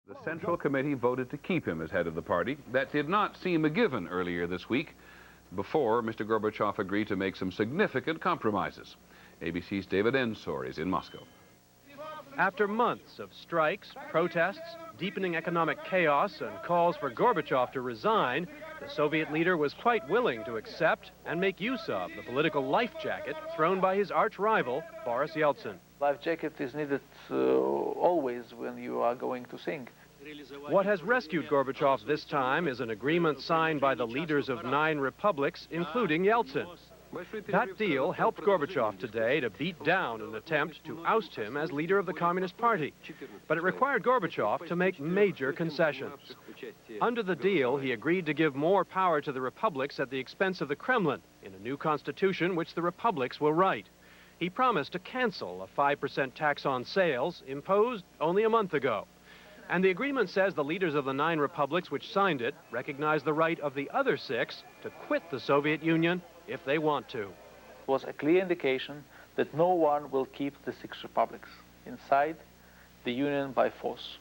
The Central Committee voted to keep him as head of the party. That did not seem a given earlier this week, before Mr. Gorbachev agreed to make some significant compromises. ABC's David Ensor is in Moscow. After months of strikes, protests, deepening economic chaos, and calls for Gorbachev to resign, the Soviet leader was quite willing to accept and make use of the political life jacket thrown by his arch-rival, Boris Yeltsin. Life jacket is needed always when you are going to sing. What has rescued Gorbachev this time is an agreement signed by the leaders of 9 republics, including Yeltsin. That deal helped Gorbachev today to beat down an attempt to oust him as leader of the Communist Party. But it required Gorbachev to make major concessions. Under the deal, he agreed to give more power to the republics at the expense of the Kremlin in a new constitution which the republics will write. He promised to cancel a 5% tax on sales imposed only a month ago. And the agreement says the leaders of the 9 republics which signed it recognize the right of the other 6 to quit the Soviet Union if they want to. It was a clear indication that no one will keep the 6 republics inside the Union by force.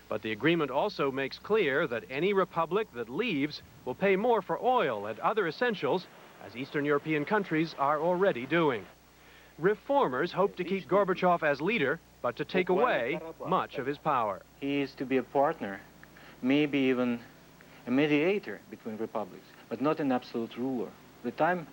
But the agreement also makes clear that any republic that leaves will pay more for oil and other essentials, as Eastern European countries are already doing. Reformers hope to keep Gorbachev as leader, but to take away much of his power. He is to be a partner, maybe even a mediator between republics, but not an absolute ruler. The time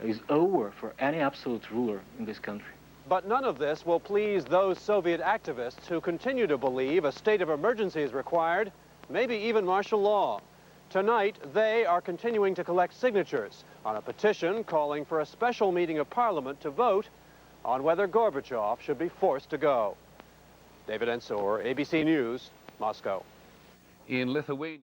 is over for any absolute ruler in this country. But none of this will please those Soviet activists who continue to believe a state of emergency is required, maybe even martial law. Tonight, they are continuing to collect signatures on a petition calling for a special meeting of Parliament to vote on whether Gorbachev should be forced to go. David Ensor, ABC News, Moscow. In Lithuania.